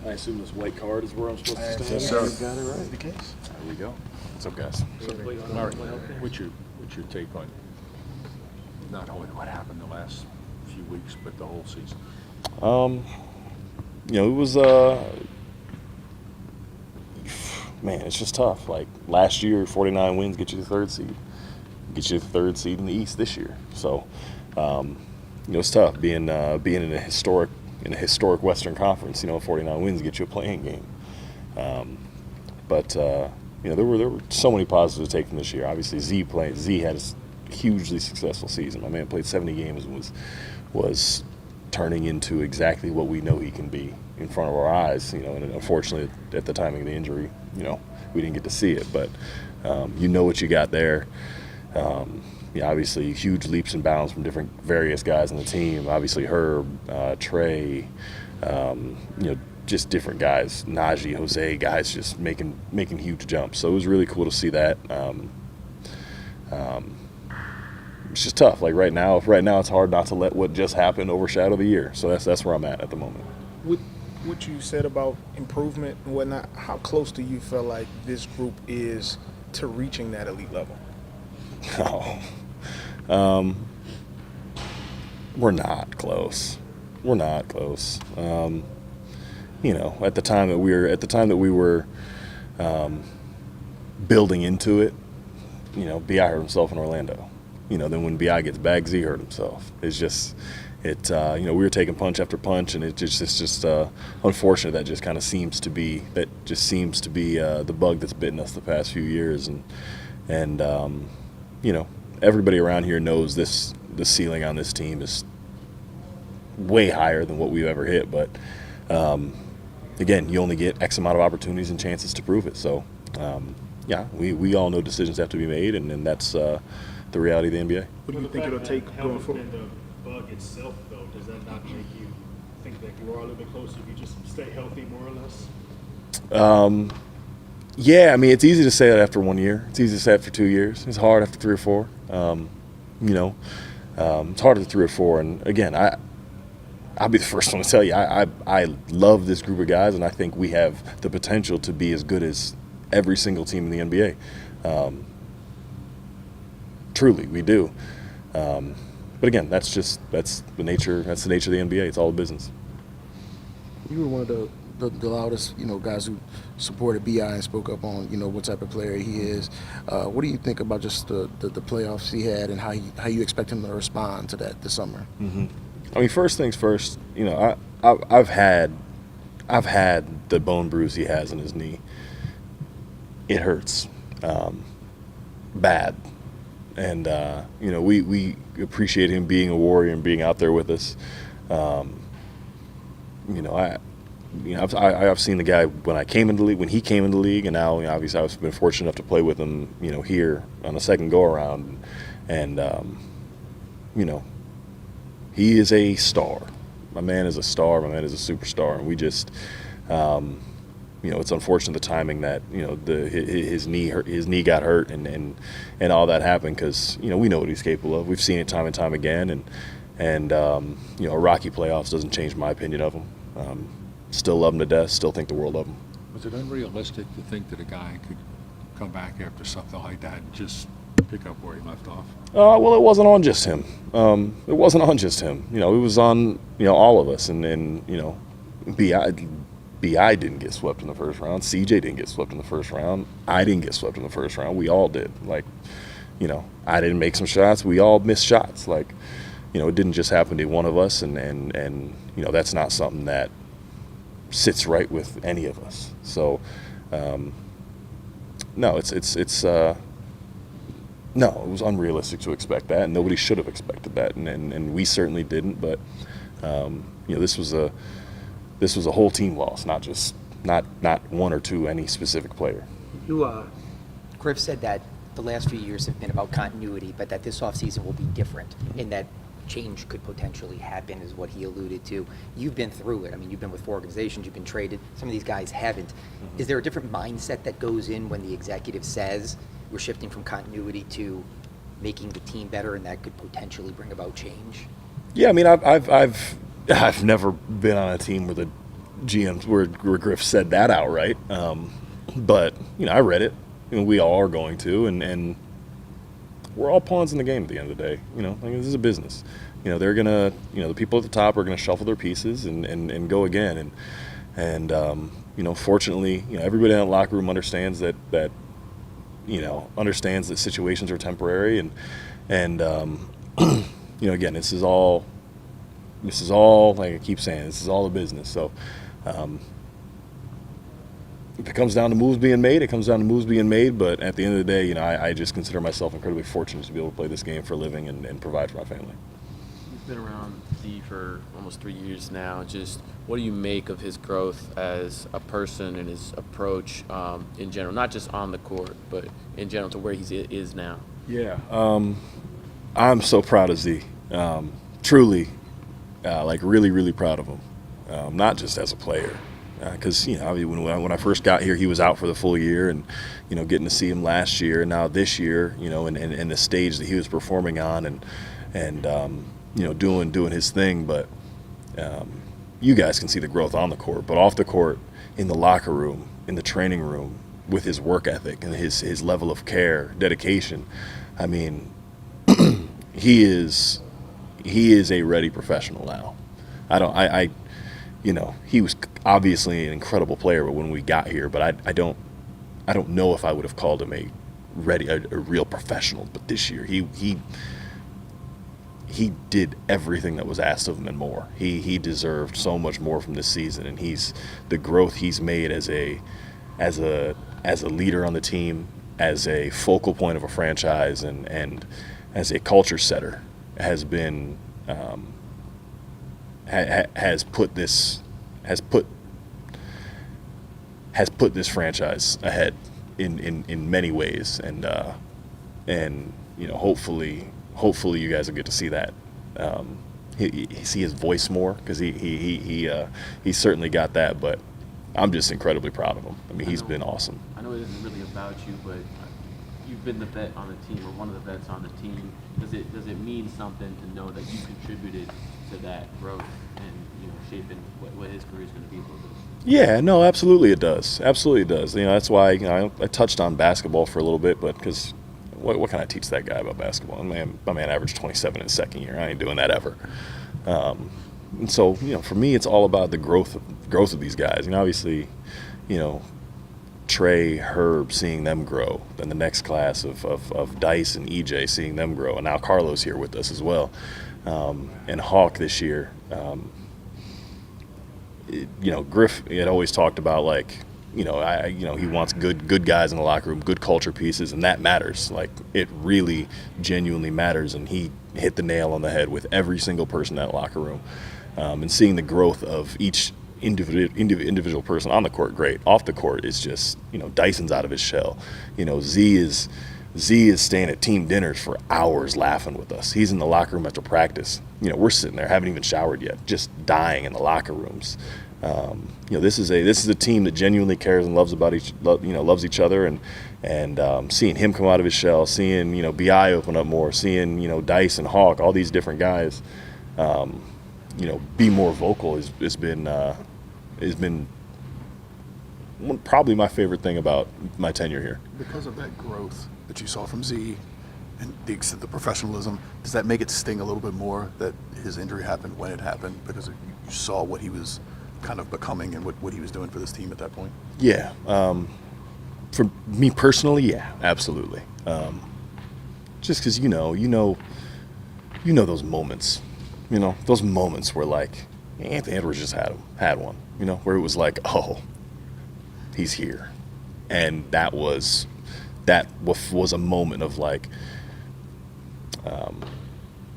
I assume this white card is where I'm supposed to stand? Yes, sir. You got it right. The case. There we go. What's up, guys? Larry, what's your take on not only what happened the last few weeks, but the whole season? It was man, it's just tough. Like last year, 49 wins get you the third seed. Get you the third seed in the East this year. So, it's tough being in a historic Western Conference. 49 wins get you a playing game. But there were so many positives to take from this year. Obviously, Z had a hugely successful season. My man played 70 games and was turning into exactly what we know he can be in front of our eyes. And unfortunately, at the timing of the injury, we didn't get to see it. But what you got there. Obviously, huge leaps and bounds from various guys on the team. Obviously, Herb, Trey, just different guys. Naji, Jose, guys just making huge jumps. So it was really cool to see that. It's just tough. Like right now, it's hard not to let what just happened overshadow the year. So that's where I'm at the moment. With what you said about improvement and whatnot, how close do you feel like this group is to reaching that elite level? We're not close. At the time that we were building into it, BI hurt himself in Orlando. Then when BI gets back, Z hurt himself. It's just, we were taking punch after punch, and it's just unfortunate that just kind of seems to be the bug that's bitten us the past few years, and everybody around here knows the ceiling on this team is way higher than what we've ever hit. But again, you only get X amount of opportunities and chances to prove it. So we all know decisions have to be made, and that's the reality of the NBA. What do you think it'll take going forward? The bug itself, though, does that not make you think that you are a little bit closer if you just stay healthy, more or less? Yeah, it's easy to say that after 1 year. It's easy to say after 2 years. It's hard after 3 or 4. It's hard after 3 or 4. And again, I'll be the first one to tell you, I love this group of guys, and I think we have the potential to be as good as every single team in the NBA. Truly, we do. But again, that's the nature of the NBA. It's all business. You were one of the loudest, guys who supported BI and spoke up on, what type of player he is. What do you think about just the playoffs he had and how you expect him to respond to that this summer? Mm-hmm. First things first. I've had the bone bruise he has in his knee. It hurts, bad, and we appreciate him being a warrior and being out there with us. I've seen the guy when he came into the league, and now obviously I've been fortunate enough to play with him, here on the second go around, and he is a star. My man is a star. My man is a superstar, and we just, it's unfortunate the timing that his knee got hurt and all that happened, because we know what he's capable of. We've seen it time and time again, and a rocky playoffs doesn't change my opinion of him. Still love him to death, still think the world of him. Was it unrealistic to think that a guy could come back after something like that and just pick up where he left off? Well, it wasn't on just him. It wasn't on just him. It was on all of us. And BI didn't get swept in the first round. CJ didn't get swept in the first round. I didn't get swept in the first round. We all did. I didn't make some shots. We all missed shots. It didn't just happen to one of us, and that's not something that sits right with any of us. So, no, it was unrealistic to expect that, and nobody should have expected that, and we certainly didn't. But this was a whole team loss, not one or two, any specific player. Griff said that the last few years have been about continuity, but that this offseason will be different in that change could potentially happen, is what he alluded to. You've been through it. You've been with 4 organizations, you've been traded. Some of these guys haven't. Mm-hmm. Is there a different mindset that goes in when the executive says we're shifting from continuity to making the team better, and that could potentially bring about change? Yeah, I've never been on a team where the GM where Griff said that outright. But I read it. We all are going to, and we're all pawns in the game at the end of the day. This is a business. They're gonna, the people at the top are gonna shuffle their pieces and go again. And fortunately, everybody in that locker room understands that understands that situations are temporary, and again, this is all like I keep saying, this is all a business. So if it comes down to moves being made, it comes down to moves being made. But at the end of the day, I just consider myself incredibly fortunate to be able to play this game for a living and provide for my family. You've been around Z for almost 3 years now. Just what do you make of his growth as a person and his approach in general, not just on the court, but in general to where he is now? Yeah. I'm so proud of Z. Truly, really, really proud of him. Not just as a player. Because when I first got here, he was out for the full year, and getting to see him last year, and now this year, and the stage that he was performing on, and doing his thing. But you guys can see the growth on the court, but off the court, in the locker room, in the training room, with his work ethic and his level of care, dedication. I mean, he is a ready professional now. He was obviously an incredible player when we got here, but I don't know if I would have called him a real professional. But this year, he did everything that was asked of him and more. He deserved so much more from this season, and the growth he's made as a leader on the team, as a focal point of a franchise, and as a culture setter has been. Has put this franchise ahead in many ways, and hopefully you guys will get to see that. See his voice more, because he certainly got that, but I'm just incredibly proud of him. I mean, he's been awesome. I know it isn't really about you, but you've been the vet on the team, or one of the vets on the team. Does it mean something to know that you contributed to that growth and shaping what his career is going to be a little bit? Yeah, no, absolutely it does. Absolutely it does. That's why I touched on basketball for a little bit, but because what can I teach that guy about basketball? My man averaged 27 in his second year. I ain't doing that ever. And so for me, it's all about the growth of these guys. Obviously, Trey, Herb, seeing them grow, then the next class of Dyson, EJ, seeing them grow, and now Carlos here with us as well, and Hawk this year. Griff had always talked about he wants good guys in the locker room, good culture pieces, and that matters. It really genuinely matters, and he hit the nail on the head with every single person in that locker room, and seeing the growth of each individual person on the court, great. Off the court is just, Dyson's out of his shell. Z is staying at team dinners for hours laughing with us. He's in the locker room after practice. We're sitting there, haven't even showered yet, just dying in the locker rooms. This is a team that genuinely cares and loves loves each other, and seeing him come out of his shell, seeing BI open up more, seeing Dyson, Hawk, all these different guys, be more vocal has been probably my favorite thing about my tenure here. Because of that growth that you saw from Z and the professionalism, does that make it sting a little bit more that his injury happened when it happened, because you saw what he was kind of becoming and what he was doing for this team at that point? Yeah. For me personally, yeah, absolutely. Just because you know those moments. Those moments where Anthony Edwards just had one, where it was oh, he's here. And that was a moment of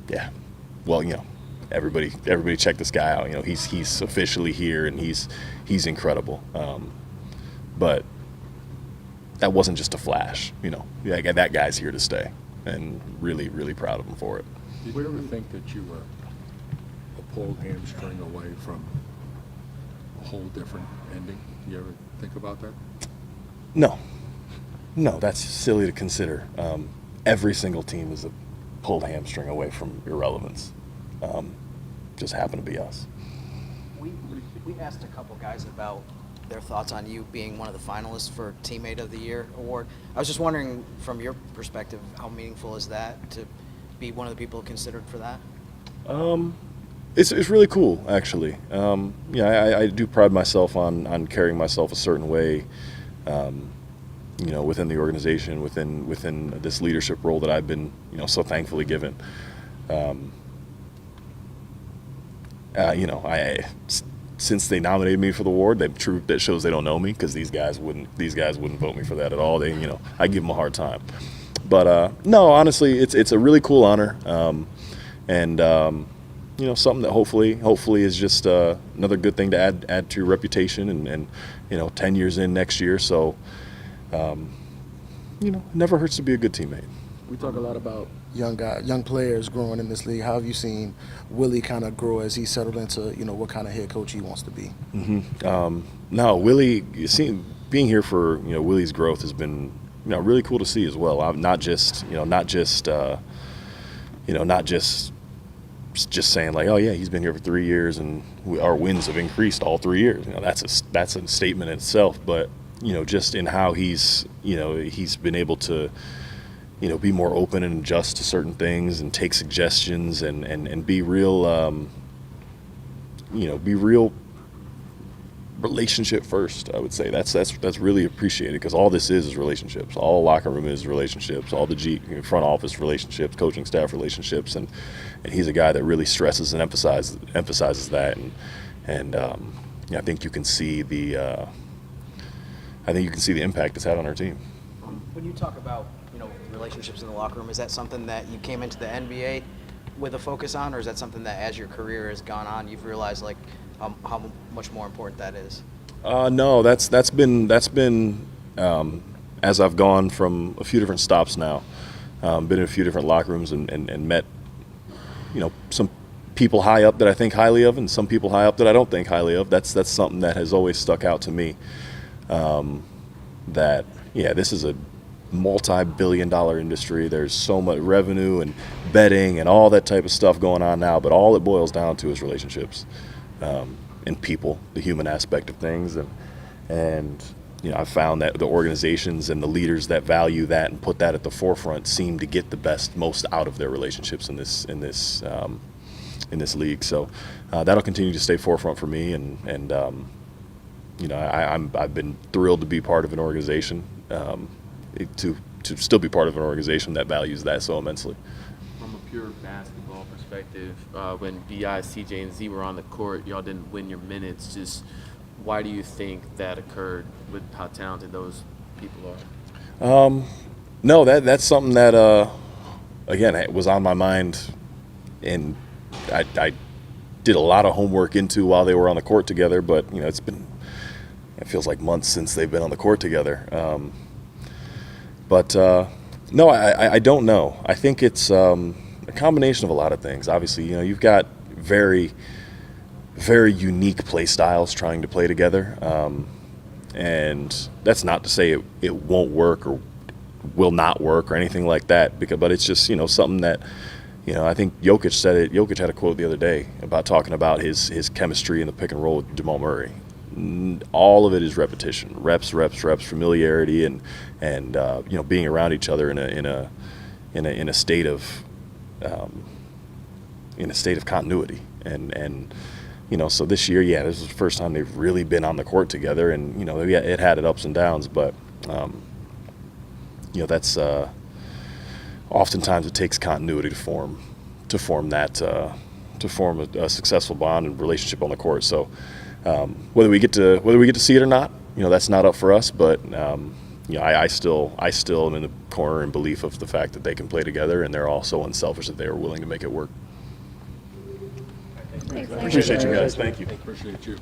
yeah, well, everybody check this guy out. He's officially here, and he's incredible. But that wasn't just a flash, that guy's here to stay, and really, really proud of him for it. Did you ever think that you were a pulled hamstring away from a whole different ending? Do you ever think about that? No, that's silly to consider. Every single team is a pulled hamstring away from irrelevance. just happened to be us. We asked a couple guys about their thoughts on you being one of the finalists for Teammate of the Year award. I was just wondering, from your perspective, how meaningful is that to be one of the people considered for that? It's really cool, actually. I do pride myself on carrying myself a certain way, within the organization, within this leadership role that I've been, so thankfully given. Since they nominated me for the award, that shows they don't know me, because these guys wouldn't vote me for that at all. I give them a hard time. But no, honestly, it's a really cool honor, and something that hopefully is just another good thing to add to your reputation, and 10 years in next year. So never hurts to be a good teammate. We talk a lot about young players growing in this league. How have you seen Willie kind of grow as he settled into, what kind of head coach he wants to be? No, Willie, being here for, Willie's growth has been, really cool to see as well. I'm not just saying like, oh yeah, he's been here for 3 years and our wins have increased all 3 years. That's a statement in itself. But just in how he's been able to be more open and adjust to certain things and take suggestions and be real, be real relationship first. I would say that's really appreciated, because all this is relationships. All locker room is relationships. All the front office relationships, coaching staff relationships, and he's a guy that really stresses and emphasizes that. And I think you can see the impact it's had on our team. When you talk about relationships in the locker room, is that something that you came into the NBA with a focus on, or is that something that as your career has gone on you've realized like how much more important that is? No, that's been as I've gone from a few different stops now, been in a few different locker rooms and met some people high up that I think highly of, and some people high up that I don't think highly of. That's something that has always stuck out to me. This is a multi-billion-dollar industry. There's so much revenue and betting and all that type of stuff going on now, but all it boils down to is relationships and people, the human aspect of things. And I've found that the organizations and the leaders that value that and put that at the forefront seem to get the most out of their relationships in this league. So that'll continue to stay forefront for me, and I've been thrilled to be part of an organization, to still be part of an organization that values that so immensely. From a pure basketball perspective, when BI, CJ, and Z were on the court, y'all didn't win your minutes. Just why do you think that occurred with how talented those people are? No, that's something that, again, it was on my mind, and I did a lot of homework into while they were on the court together, but, it feels like months since they've been on the court together. No, I don't know. I think it's a combination of a lot of things. Obviously, you've got very, very unique play styles trying to play together. And that's not to say it won't work or will not work or anything like that, but it's just, something that, I think Jokic said it. Jokic had a quote the other day about talking about his chemistry in the pick and roll with Jamal Murray. All of it is repetition, reps, familiarity, and being around each other in a state of continuity. And so this year, this is the first time they've really been on the court together, and it had its ups and downs, but that's oftentimes it takes continuity to form a successful bond and relationship on the court. So. Whether we get to see it or not, that's not up for us. But I still am in the corner in belief of the fact that they can play together, and they're all so unselfish that they are willing to make it work. Thanks, Appreciate you guys. Thank you. Appreciate you.